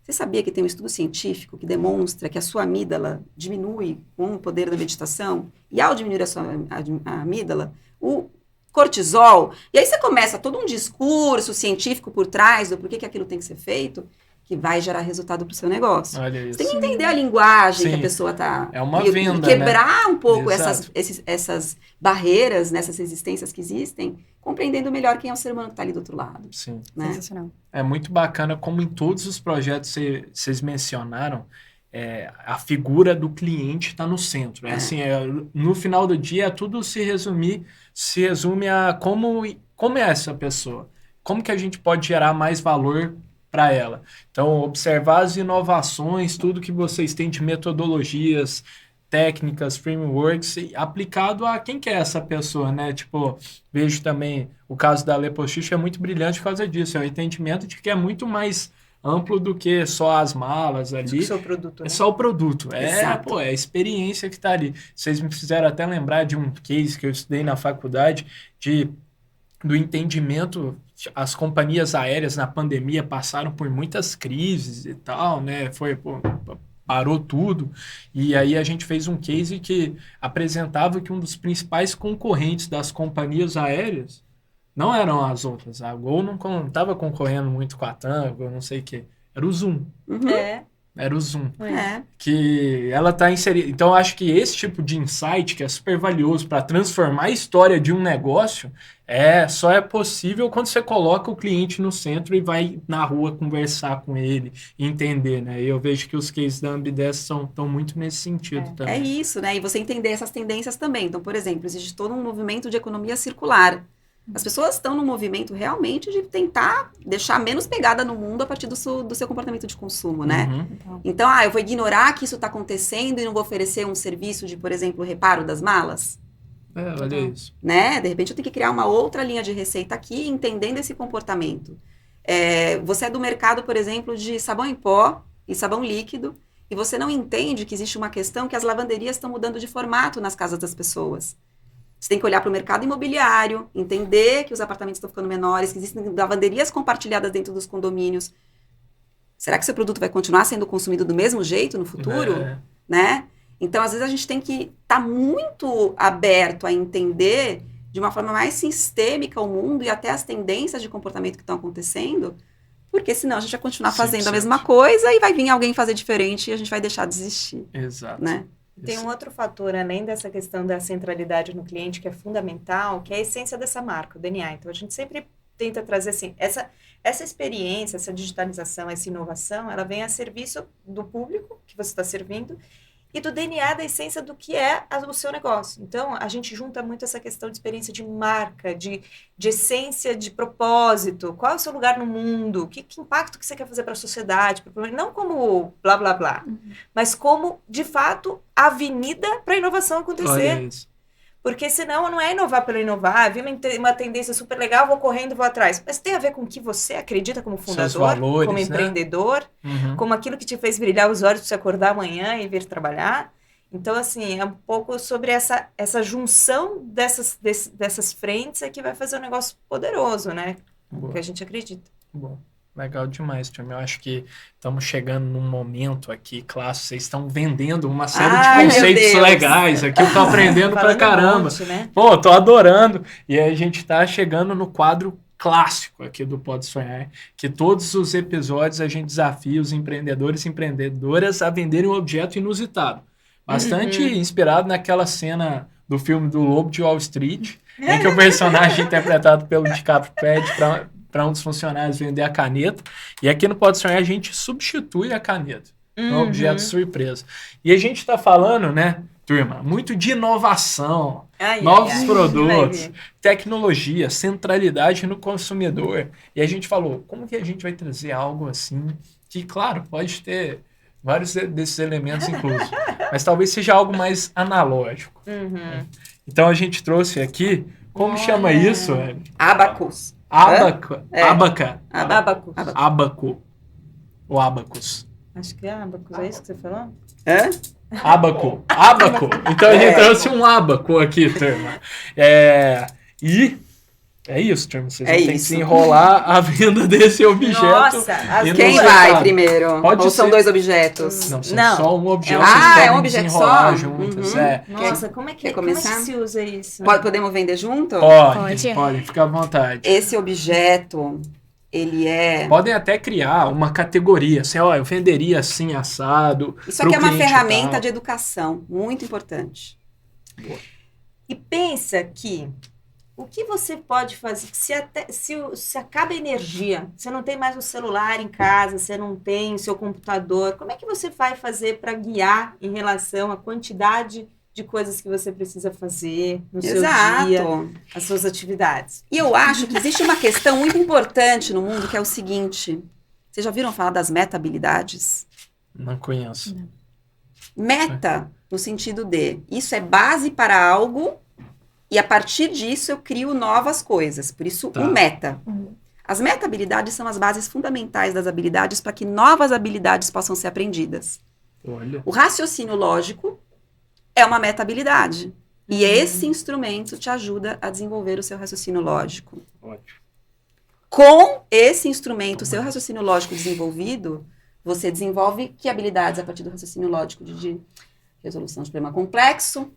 você sabia que tem um estudo científico que demonstra que a sua amígdala diminui com o poder da meditação? E ao diminuir a amígdala, o cortisol... E aí você começa todo um discurso científico por trás do porquê que aquilo tem que ser feito, que vai gerar resultado para o seu negócio. Olha isso. Você tem que entender a linguagem Sim. que a pessoa está... É uma venda, e quebrar um pouco Exato. essas barreiras, essas resistências que existem, compreendendo melhor quem é o ser humano que está ali do outro lado. Sim. Né? Sensacional. É muito bacana como em todos os projetos que vocês mencionaram, a figura do cliente está no centro. Assim, no final do dia, tudo se resume a como é essa pessoa. Como que a gente pode gerar mais valor para ela. Então, observar as inovações, tudo que vocês têm de metodologias, técnicas, frameworks, aplicado a quem que é essa pessoa, né? Tipo, vejo também o caso da Lepostiche é muito brilhante por causa disso. É o entendimento de que é muito mais amplo do que só as malas ali. Só o produto, né? É só o produto. É a experiência que está ali. Vocês me fizeram até lembrar de um case que eu estudei na faculdade do entendimento. As companhias aéreas na pandemia passaram por muitas crises e tal, né? Parou tudo. E aí a gente fez um case que apresentava que um dos principais concorrentes das companhias aéreas não eram as outras. A Gol não estava concorrendo muito com a TAM, eu não sei o quê. Era o Zoom. Era o Zoom. Que ela está inserida. Então, eu acho que esse tipo de insight, que é super valioso para transformar a história de um negócio, só é possível quando você coloca o cliente no centro e vai na rua conversar com ele, entender, né? E eu vejo que os cases da Ambidestra estão muito nesse sentido também. É isso, né? E você entender essas tendências também. Então, por exemplo, existe todo um movimento de economia circular. As pessoas estão no movimento realmente de tentar deixar menos pegada no mundo a partir do seu comportamento de consumo, né? Então, eu vou ignorar que isso está acontecendo e não vou oferecer um serviço de, por exemplo, reparo das malas? Olha isso. Né? De repente, eu tenho que criar uma outra linha de receita aqui, entendendo esse comportamento. Você é do mercado, por exemplo, de sabão em pó e sabão líquido, e você não entende que existe uma questão que as lavanderias estão mudando de formato nas casas das pessoas. Você tem que olhar para o mercado imobiliário, entender que os apartamentos estão ficando menores, que existem lavanderias compartilhadas dentro dos condomínios. Será que seu produto vai continuar sendo consumido do mesmo jeito no futuro? Né? Então, às vezes, a gente tem que estar muito aberto a entender de uma forma mais sistêmica o mundo e até as tendências de comportamento que estão acontecendo, porque senão a gente vai continuar fazendo a mesma coisa e vai vir alguém fazer diferente e a gente vai deixar de existir. Exato. Né? Tem um outro fator, além dessa questão da centralidade no cliente, que é fundamental, que é a essência dessa marca, o DNA. Então, a gente sempre tenta trazer, assim, essa experiência, essa digitalização, essa inovação, ela vem a serviço do público que você está servindo e do DNA, da essência do que é o seu negócio. Então, a gente junta muito essa questão de experiência de marca, de essência, de propósito. Qual é o seu lugar no mundo? Que impacto que você quer fazer para a sociedade? Não como blá, blá, blá, mas como, de fato, a avenida para a inovação acontecer. Olha isso. Porque senão não é inovar pelo inovar, vi uma tendência super legal, vou correndo, vou atrás. Mas tem a ver com o que você acredita como fundador, valores, como empreendedor, como aquilo que te fez brilhar os olhos para você acordar amanhã e vir trabalhar. Então, assim, é um pouco sobre essa junção dessas frentes que vai fazer um negócio poderoso, né? O que a gente acredita. Bom. Legal demais, Tchami. Eu acho que estamos chegando num momento aqui, clássico. Vocês estão vendendo uma série de conceitos legais aqui. Eu tô aprendendo pra caramba. Monte, né? Pô, tô adorando. E aí a gente tá chegando no quadro clássico aqui do Pode Sonhar, que todos os episódios a gente desafia os empreendedores e empreendedoras a venderem um objeto inusitado. Bastante inspirado naquela cena do filme do Lobo de Wall Street, em que o personagem interpretado pelo DiCaprio pede para um dos funcionários vender a caneta. E aqui no Pode Sonhar a gente substitui a caneta. É um objeto surpresa. E a gente está falando, né, turma, muito de inovação, Ai, novos ai, ai. produtos, tecnologia, centralidade no consumidor. E a gente falou, como que a gente vai trazer algo assim, que, claro, pode ter vários desses elementos inclusos, mas talvez seja algo mais analógico. Uhum. Então a gente trouxe aqui, como chama isso? Abacus. Abaca. É. Abaca. Abaco. Abaco. Ou abacus. Acho que é abaco, é isso que você falou? Hã? Abaco. Abaco. Então a gente trouxe um abaco aqui, turma. E é isso, turma. Vocês É vão ter que isso. desenrolar a venda desse objeto. Nossa, as e Quem não vai mercado. primeiro? Pode Ou são ser. 2 objetos? Não, são Não. só um objeto. É um- vocês Ah, podem é um objeto desenrolar só? juntas. Uhum. É. Nossa, como é que começar? se usa isso? Podemos vender junto? Pode, fica à vontade. Esse objeto, ele é... Podem até criar uma categoria, assim, ó, eu venderia assim, assado. Isso aqui pro é uma cliente ferramenta tal. de educação, muito importante. E pensa que o que você pode fazer, se acaba a energia, você não tem mais o celular em casa, você não tem o seu computador, como é que você vai fazer para guiar em relação à quantidade de coisas que você precisa fazer no seu dia, Exato. as suas atividades? E eu acho que existe uma questão muito importante no mundo, que é o seguinte. Vocês já ouviram falar das meta-habilidades? Não conheço. Meta, no sentido de, isso é base para algo e a partir disso eu crio novas coisas. Por isso, Tá. o meta. As meta-habilidades são as bases fundamentais das habilidades para que novas habilidades possam ser aprendidas. Olha. O raciocínio lógico é uma meta-habilidade. E esse instrumento te ajuda a desenvolver o seu raciocínio lógico. Ótimo. Com esse instrumento, o seu raciocínio lógico desenvolvido, você desenvolve que habilidades a partir do raciocínio lógico de resolução de problema complexo,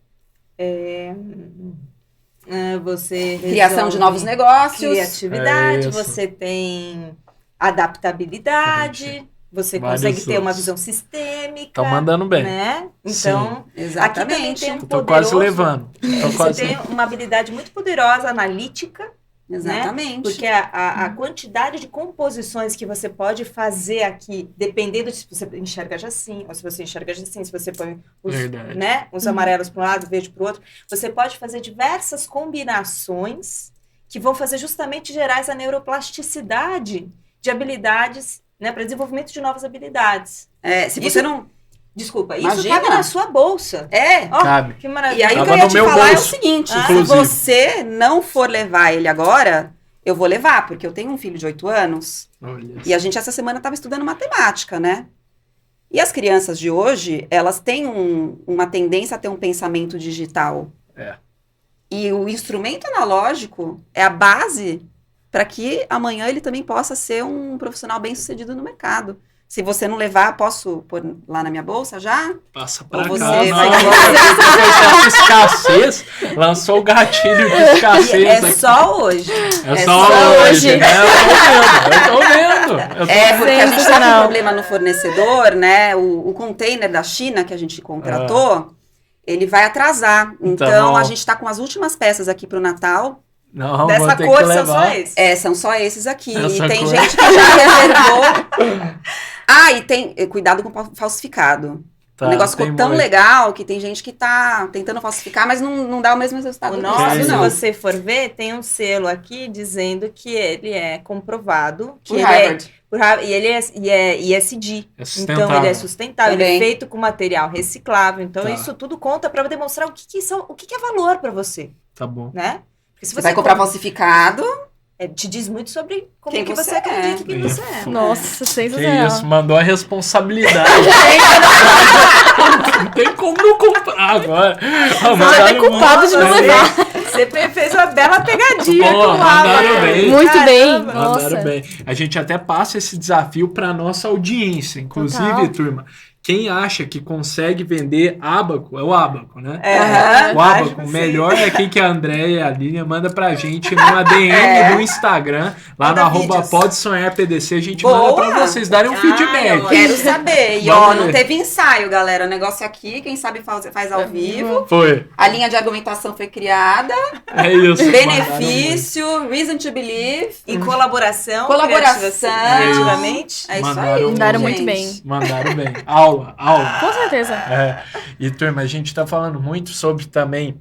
Você criação de resolve novos negócios, criatividade, É isso. você tem adaptabilidade, você Vários consegue ter uma outros. visão sistêmica. Tá mandando bem. Né? Então, aqui também exatamente. tem um Tô quase poderoso- levando. Tô Você quase tem uma habilidade muito poderosa analítica, Exatamente. porque a quantidade de composições que você pode fazer aqui, dependendo de se você enxerga assim, ou se você enxerga assim, se você põe os, Verdade. né, os amarelos para um lado, verde para o outro, você pode fazer diversas combinações que vão fazer justamente gerar essa neuroplasticidade de habilidades, né, para desenvolvimento de novas habilidades. Se Isso- você não... Desculpa, isso Imagina. cabe na sua bolsa. É. Ó, Cabe. que maravilha. E aí o Tava que eu ia no te meu falar é o bolso, seguinte, se inclusive. você não for levar ele agora, eu vou levar, porque eu tenho um filho de 8 anos, Olha. e a gente essa semana estava estudando matemática, né? E as crianças de hoje, elas têm uma tendência a ter um pensamento digital. É. E o instrumento analógico é a base para que amanhã ele também possa ser um profissional bem-sucedido no mercado. Se você não levar, posso pôr lá na minha bolsa já? Passa pra Ou cá. você Não, vai- aproveitar a escassez, lançou o gatilho de escassez. É aqui. só hoje. É é só só hoje, hoje. né? Eu tô vendo. Porque a gente tá com um Sensacional. problema no fornecedor, né? O container da China que a gente contratou, ele vai atrasar. Então, bom. a gente tá com as últimas peças aqui pro Natal. Não, vou Dessa ter cor que são só levar. esses. São só esses aqui. Essa E tem cor. gente que já reservou. E tem cuidado com falsificado. Tá, o negócio ficou tem tão muito. legal que tem gente que tá tentando falsificar, mas não dá o mesmo resultado O do nosso, nosso, se não. você for ver, tem um selo aqui dizendo que ele é comprovado, que Por ele Harvard. e ele é ESG. É Então sustentável. ele é sustentável, ele é Também. feito com material reciclável. Então Tá. isso tudo conta para demonstrar o que é valor para você, Tá bom. né? Porque se Você vai comprar falsificado. te diz muito sobre como Quem que você você acredita é. que você é. Nossa, Que sensacional. isso, mandou a responsabilidade. Não tem como não comprar agora. Você já é culpado de não Você- levar. Você fez uma bela pegadinha Pô, com o mandaram bem. Muito bem. Caramba. Nossa. Mandaram bem. A gente até passa esse desafio para nossa audiência. Inclusive, Total. turma, quem acha que consegue vender ábaco, é o ábaco, né? É, O acho ábaco, que sim. melhor é quem que a Andréia e a Lilian manda pra gente numa DM do Instagram, lá Manda no arroba vídeos. Pode Sonhar PDC, a gente Boa. manda pra vocês darem um Ai, feedback. ó. Quero saber. E Vamos não ver. teve ensaio, galera. O negócio aqui, quem sabe faz ao vivo. Foi, A linha de argumentação foi criada. é isso. Benefício, reason to believe. Em colaboração, Colaboração. criativamente. É isso Mandaram aí. muito. Mandaram gente. muito bem. Mandaram bem. A aula. Com certeza. E, turma, a gente está falando muito sobre também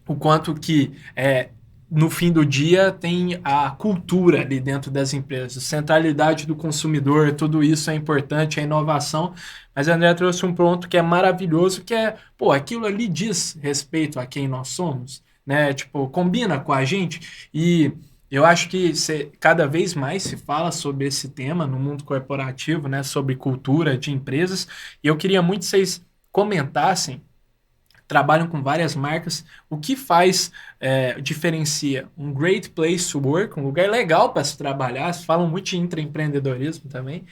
o quanto que no fim do dia tem a cultura ali dentro das empresas, a centralidade do consumidor, tudo isso é importante, a inovação. Mas a Andrea trouxe um ponto que é maravilhoso, que é, aquilo ali diz respeito a quem nós somos, né? Tipo, combina com a gente. E eu acho que cada vez mais se fala sobre esse tema no mundo corporativo, né? Sobre cultura de empresas. E eu queria muito que vocês comentassem, trabalham com várias marcas, o que diferencia um great place to work, um lugar legal para se trabalhar, se falam muito de intraempreendedorismo também.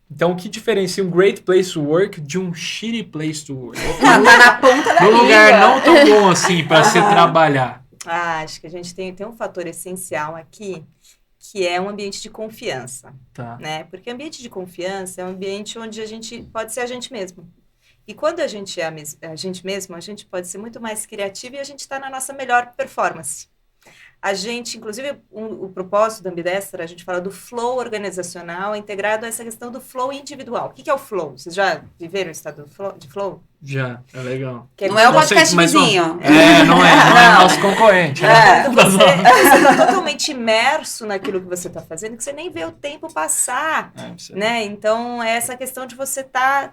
Então, o que diferencia um great place to work de um shitty place to work? Tá na ponta da Um língua. lugar não tão bom assim para se trabalhar. Acho que a gente tem um fator essencial aqui, que é um ambiente de confiança, Tá. né? Porque ambiente de confiança é um ambiente onde a gente pode ser a gente mesmo. E quando a gente é a gente mesmo, a gente pode ser muito mais criativo e a gente está na nossa melhor performance. A gente, inclusive, o propósito da Ambidestra, a gente fala do flow organizacional integrado a essa questão do flow individual. O que é o flow? Vocês já viveram o estado de flow? Já, é legal. Não é o podcast vizinho. Não é nosso concorrente. Quando você está totalmente imerso naquilo que você está fazendo, que você nem vê o tempo passar, né? Então, é essa questão de você tá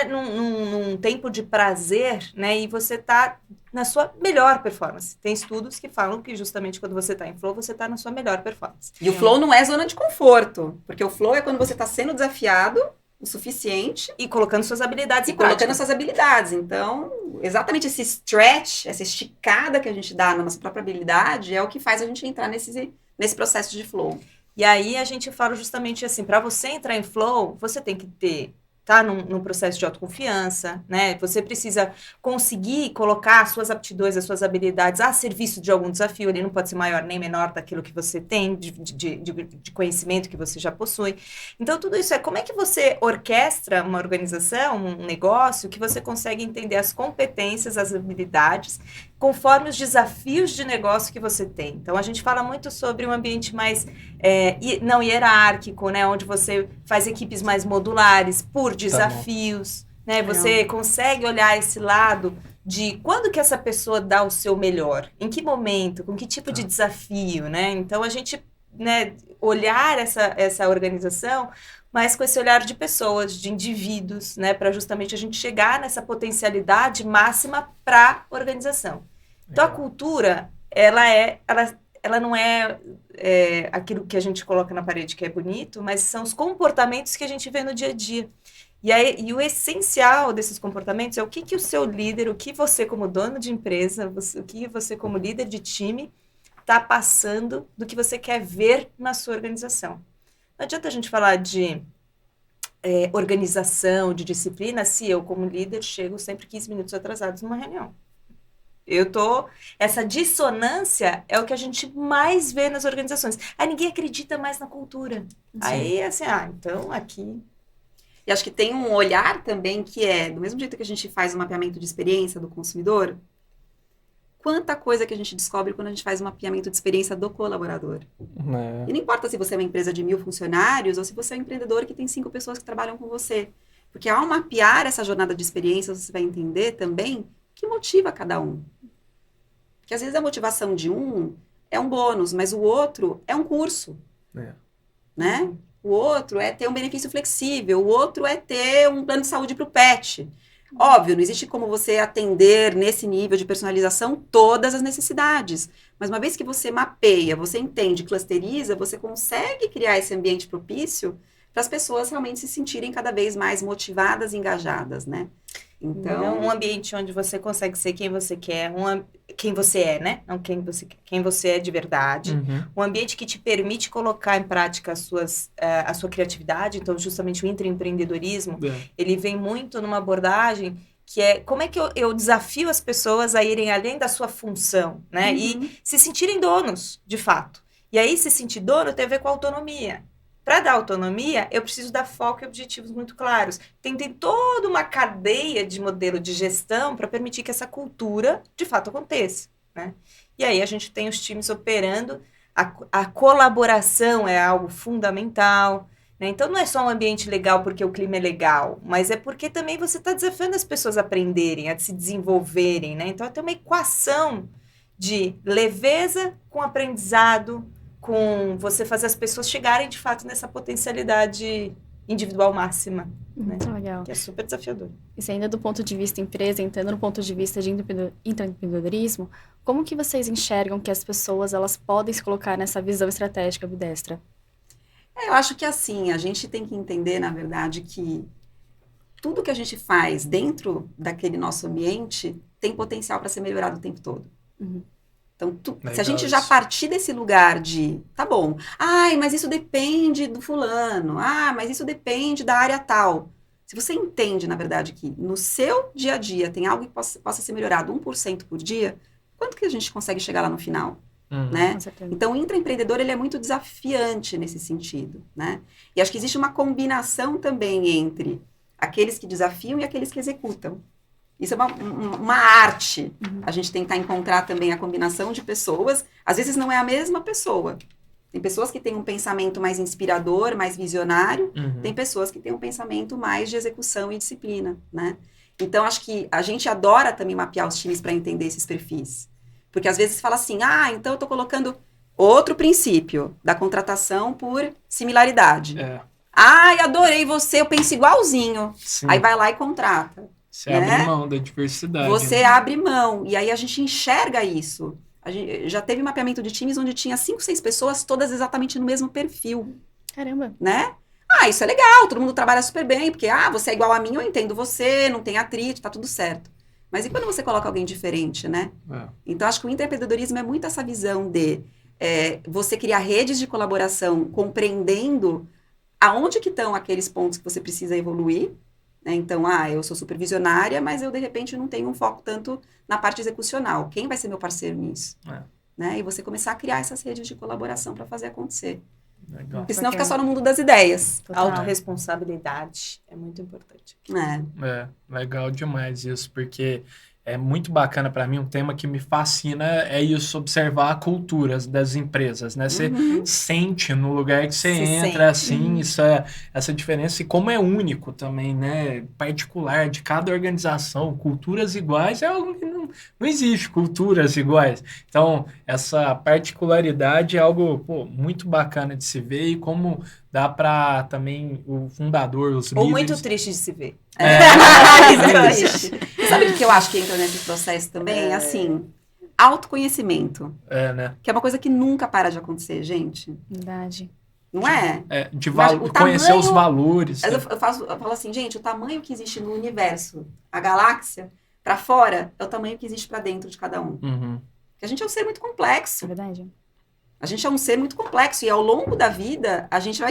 num tempo de prazer, né? E você tá na sua melhor performance. Tem estudos que falam que justamente quando você está em flow, você está na sua melhor performance. E o flow não é zona de conforto, porque o flow é quando você está sendo desafiado o suficiente e colocando suas habilidades e colocando suas habilidades. Então, exatamente esse stretch, essa esticada que a gente dá na nossa própria habilidade é o que faz a gente entrar nesse processo de flow. E aí a gente fala justamente assim, para você entrar em flow, você tem que tá num processo de autoconfiança, né? Você precisa conseguir colocar as suas aptidões, as suas habilidades a serviço de algum desafio. Ele não pode ser maior nem menor daquilo que você tem, de conhecimento que você já possui. Então, tudo isso como é que você orquestra uma organização, um negócio, que você consegue entender as competências, as habilidades, conforme os desafios de negócio que você tem. Então, a gente fala muito sobre um ambiente mais não hierárquico, né? Onde você faz equipes mais modulares por desafios, né? Você consegue olhar esse lado de quando que essa pessoa dá o seu melhor, em que momento, com que tipo de desafio, né? Então, a gente, né, olhar essa organização, mas com esse olhar de pessoas, de indivíduos, né? Para justamente a gente chegar nessa potencialidade máxima para a organização. Então, a cultura, ela não é aquilo que a gente coloca na parede que é bonito, mas são os comportamentos que a gente vê no dia a dia. E o essencial desses comportamentos é o que o seu líder, o que você como dono de empresa, o que você como líder de time está passando do que você quer ver na sua organização. Não adianta a gente falar de organização, de disciplina, se eu como líder chego sempre 15 minutos atrasados numa reunião. Essa dissonância é o que a gente mais vê nas organizações. Aí ninguém acredita mais na cultura. Sim. Aí, assim, então aqui... E acho que tem um olhar também que do mesmo jeito que a gente faz o mapeamento de experiência do consumidor, quanta coisa que a gente descobre quando a gente faz um mapeamento de experiência do colaborador. E não importa se você é uma empresa de 1.000 funcionários ou se você é um empreendedor que tem 5 pessoas que trabalham com você. Porque ao mapear essa jornada de experiência, você vai entender também o que motiva cada um. Porque às vezes a motivação de um é um bônus, mas o outro é um curso. Né? O outro é ter um benefício flexível, o outro é ter um plano de saúde para o pet. Óbvio, não existe como você atender nesse nível de personalização todas as necessidades. Mas uma vez que você mapeia, você entende, clusteriza, você consegue criar esse ambiente propício para as pessoas realmente se sentirem cada vez mais motivadas e engajadas, né? Então, um ambiente onde você consegue ser quem você quer, quem você é, né? Não quem você é de verdade. Um ambiente que te permite colocar em prática a sua criatividade. Então, justamente o intraempreendedorismo, ele vem muito numa abordagem que é como é que eu desafio as pessoas a irem além da sua função, né? E se sentirem donos, de fato. E aí, se sentir dono tem a ver com autonomia. Para dar autonomia, eu preciso dar foco e objetivos muito claros. Tem toda uma cadeia de modelo de gestão para permitir que essa cultura, de fato, aconteça, né? E aí a gente tem os times operando, a colaboração é algo fundamental. né? Então, não é só um ambiente legal porque o clima é legal, mas é porque também você está desafiando as pessoas a aprenderem, a se desenvolverem, né? Então, tem uma equação de leveza com aprendizado, com você fazer as pessoas chegarem, de fato, nessa potencialidade individual máxima, né? Muito legal. Que é super desafiador. Isso ainda do ponto de vista empresa, entrando no ponto de vista de intraempreendedorismo, como que vocês enxergam que as pessoas elas podem se colocar nessa visão estratégica ambidestra? Eu acho que assim, a gente tem que entender, na verdade, que tudo que a gente faz dentro daquele nosso ambiente tem potencial para ser melhorado o tempo todo. Uhum. Então, se a gente já partir desse lugar de, tá bom, ai, mas isso depende do fulano, mas isso depende da área tal. Se você entende, na verdade, que no seu dia a dia tem algo que possa ser melhorado 1% por dia, quanto que a gente consegue chegar lá no final? Né? Com certeza. Então, o intraempreendedor, ele é muito desafiante nesse sentido, né? E acho que existe uma combinação também entre aqueles que desafiam e aqueles que executam. Isso é uma arte, a gente tentar encontrar também a combinação de pessoas. Às vezes não é a mesma pessoa. Tem pessoas que têm um pensamento mais inspirador, mais visionário. Tem pessoas que têm um pensamento mais de execução e disciplina, né? Então, acho que a gente adora também mapear os times para entender esses perfis. Porque às vezes fala assim, então eu estou colocando outro princípio da contratação por similaridade. Ai, adorei você, eu penso igualzinho. Sim. Aí vai lá e contrata. Você abre mão da diversidade. Você abre mão. E aí a gente enxerga isso. A gente já teve mapeamento de times onde tinha 5, 6 pessoas, todas exatamente no mesmo perfil. Caramba. Né? Isso é legal, todo mundo trabalha super bem, porque, você é igual a mim, eu entendo você, não tem atrito, tá tudo certo. Mas e quando você coloca alguém diferente, né? Então, acho que o intraempreendedorismo é muito essa visão de você criar redes de colaboração, compreendendo aonde que estão aqueles pontos que você precisa evoluir. Então, eu sou supervisionária, mas eu, de repente, não tenho um foco tanto na parte execucional. Quem vai ser meu parceiro nisso? Né? E você começar a criar essas redes de colaboração para fazer acontecer. Legal. Porque senão fica só no mundo das ideias. A autorresponsabilidade é muito importante. Legal demais isso, porque é muito bacana para mim, um tema que me fascina é isso, observar a cultura das empresas, né? Você sente no lugar que você entra, assim, essa diferença, e como é único também, né? Particular de cada organização, culturas iguais é algo que não existe, culturas iguais. Então, essa particularidade é algo muito bacana de se ver, e como dá para também o fundador, os líderes... Ou muito triste de se ver. Sabe o que eu acho que entra nesse processo também? Assim, autoconhecimento. Né? Que é uma coisa que nunca para de acontecer, gente. Verdade. Não é? De conhecer os valores. Eu falo assim, gente, o tamanho que existe no universo, a galáxia, para fora, é o tamanho que existe para dentro de cada um. Porque a gente é um ser muito complexo. É verdade. A gente é um ser muito complexo e ao longo da vida a gente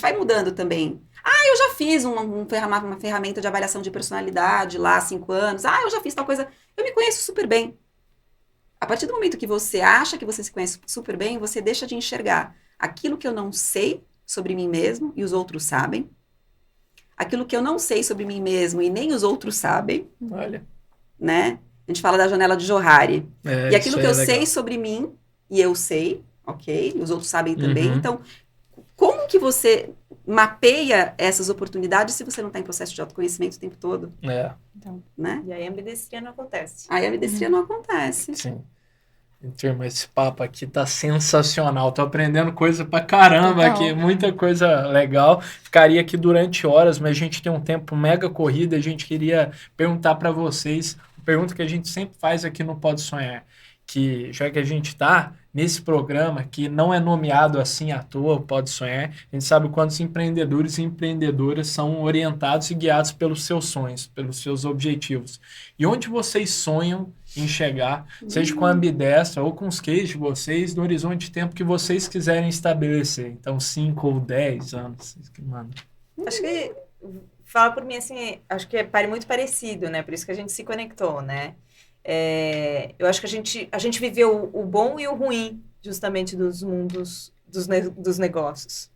vai mudando também. Eu já fiz uma ferramenta de avaliação de personalidade lá há 5 anos. Eu já fiz tal coisa. Eu me conheço super bem. A partir do momento que você acha que você se conhece super bem, você deixa de enxergar aquilo que eu não sei sobre mim mesmo e os outros sabem. Aquilo que eu não sei sobre mim mesmo e nem os outros sabem. Olha. Né? A gente fala da janela de Johari. E aquilo que eu legal. sei sobre mim, e eu sei, ok? E os outros sabem também. Então, como que você mapeia essas oportunidades se você não está em processo de autoconhecimento o tempo todo? Então, né? E aí a ambidestria não acontece. Aí a ambidestria não acontece. Sim. Turma, esse papo aqui tá sensacional. Tô aprendendo coisa pra caramba aqui, muita coisa legal. Ficaria aqui durante horas, mas a gente tem um tempo mega corrido. A gente queria perguntar para vocês, uma pergunta que a gente sempre faz aqui no Pode Sonhar, que já que a gente está nesse programa que não é nomeado assim à toa, Pode Sonhar, a gente sabe quantos empreendedores e empreendedoras são orientados e guiados pelos seus sonhos, pelos seus objetivos. E onde vocês sonham em chegar, seja com a ambidestra ou com os cases de vocês, no horizonte de tempo que vocês quiserem estabelecer. Então, 5 ou 10 anos. Acho que, fala por mim assim, acho que é muito parecido, né? Por isso que a gente se conectou, né? Eu acho que a gente viveu o bom e o ruim, justamente, dos mundos dos negócios.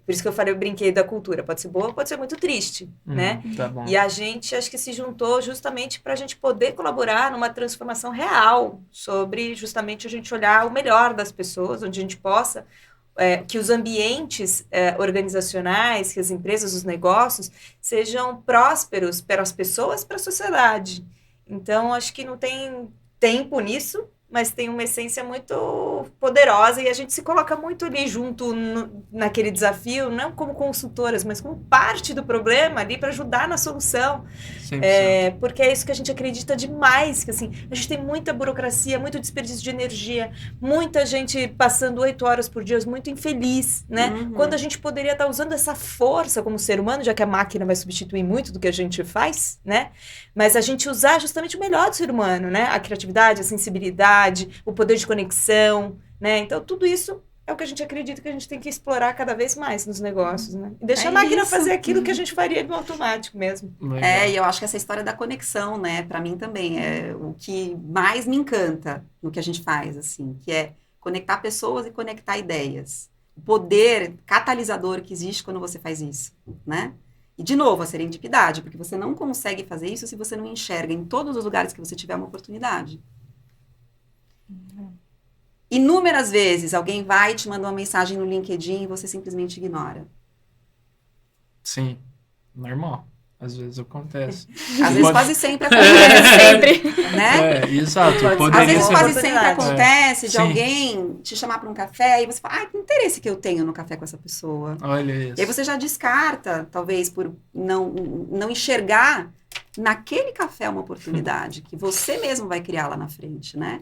Por isso que eu brinquei da cultura. Pode ser boa, pode ser muito triste, né? Tá bom. E a gente, acho que se juntou justamente para a gente poder colaborar numa transformação real sobre, justamente, a gente olhar o melhor das pessoas, onde a gente possa que os ambientes organizacionais, que as empresas, os negócios, sejam prósperos para as pessoas, para a sociedade. Então, acho que não tem tempo nisso, mas tem uma essência muito poderosa e a gente se coloca muito ali junto naquele desafio, não como consultoras, mas como parte do problema ali para ajudar na solução. Porque é isso que a gente acredita demais, que assim, a gente tem muita burocracia, muito desperdício de energia, muita gente passando 8 horas por dia, muito infeliz, né? Quando a gente poderia estar usando essa força como ser humano, já que a máquina vai substituir muito do que a gente faz, né? Mas a gente usar justamente o melhor do ser humano, né? A criatividade, a sensibilidade, o poder de conexão, né? Então, tudo isso é o que a gente acredita que a gente tem que explorar cada vez mais nos negócios, né? E deixar a máquina fazer aquilo que a gente faria no automático mesmo. E eu acho que essa história da conexão, né? Para mim também é o que mais me encanta no que a gente faz, assim, que é conectar pessoas e conectar ideias. O poder catalisador que existe quando você faz isso, né? E, de novo, a serendipidade, porque você não consegue fazer isso se você não enxerga em todos os lugares que você tiver uma oportunidade. Inúmeras vezes alguém vai e te manda uma mensagem no LinkedIn e você simplesmente ignora. Sim, normal. Às vezes acontece. Às vezes quase sempre acontece. Sempre. Né? Exato. Às vezes quase sempre oportunidade. acontece de Sim. alguém te chamar para um café e você fala, que interesse que eu tenho no café com essa pessoa? Olha isso. E aí você já descarta, talvez, por não enxergar naquele café uma oportunidade que você mesmo vai criar lá na frente, né?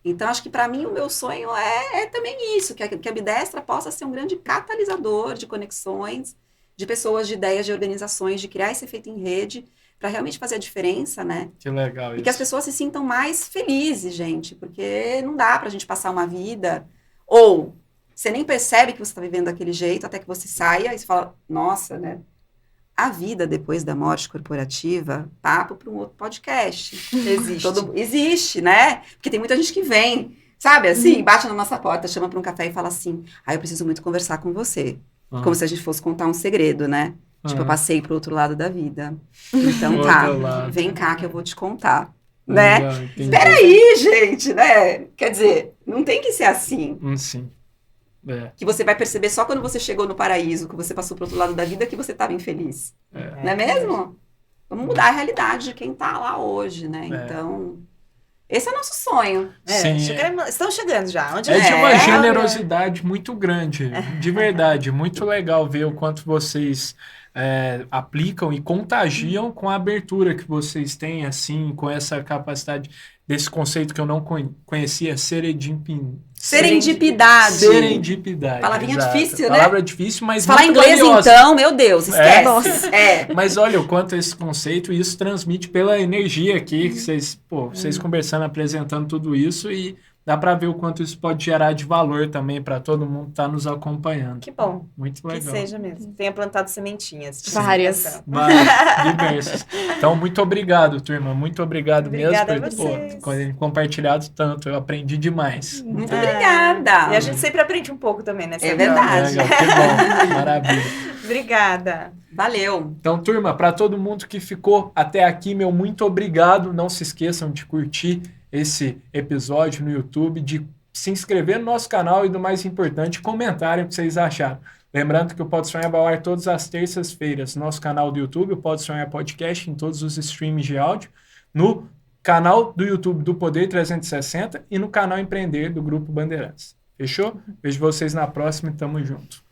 Então, acho que para mim o meu sonho é também isso, que a Ambidestra possa ser um grande catalisador de conexões, de pessoas, de ideias, de organizações, de criar esse efeito em rede, para realmente fazer a diferença, né? Que legal isso. E que as pessoas se sintam mais felizes, gente, porque não dá pra gente passar uma vida, ou você nem percebe que você está vivendo daquele jeito, até que você saia e você fala, nossa, né? A vida depois da morte corporativa, papo para um outro podcast. Existe, né? Porque tem muita gente que vem, sabe, assim, bate na nossa porta, chama para um café e fala assim, eu preciso muito conversar com você. Como se a gente fosse contar um segredo, né? Tipo, eu passei pro outro lado da vida. Então vem cá que eu vou te contar, né? Peraí, gente, né? Quer dizer, não tem que ser assim. Sim. Que você vai perceber só quando você chegou no paraíso, que você passou pro outro lado da vida, que você estava infeliz. Não é mesmo? Vamos mudar a realidade de quem tá lá hoje, né? Então, esse é o nosso sonho. Estão chegando já. Onde de uma generosidade muito grande. De verdade. Muito legal ver o quanto vocês aplicam e contagiam com a abertura que vocês têm, assim, com essa capacidade desse conceito que eu não conhecia, Serendipidade. Palavrinha difícil, né? Palavra difícil, mas falar muito inglês, valiosa. então, meu Deus, esquece. Mas olha o quanto esse conceito, isso transmite pela energia aqui, que vocês conversando, apresentando tudo isso, e dá para ver o quanto isso pode gerar de valor também para todo mundo que está nos acompanhando. Que bom. Muito legal. Que seja mesmo. Tenha plantado sementinhas. Várias. Diversas. Então, muito obrigado, turma. Muito obrigado mesmo por terem compartilhado tanto. Eu aprendi demais. Muito obrigada. E a gente sempre aprende um pouco também, né? É verdade. Legal, que bom. Maravilha. Obrigada. Valeu. Então, turma, para todo mundo que ficou até aqui, meu muito obrigado. Não se esqueçam de curtir esse episódio no YouTube, de se inscrever no nosso canal e, do mais importante, comentarem o que vocês acharam. Lembrando que o Pode Sonhar vai ao ar todas as terças-feiras no nosso canal do YouTube, o Pode Sonhar Podcast, em todos os streams de áudio, no canal do YouTube do Poder 360 e no canal Empreender do Grupo Bandeirantes. Fechou? Vejo vocês na próxima e tamo junto.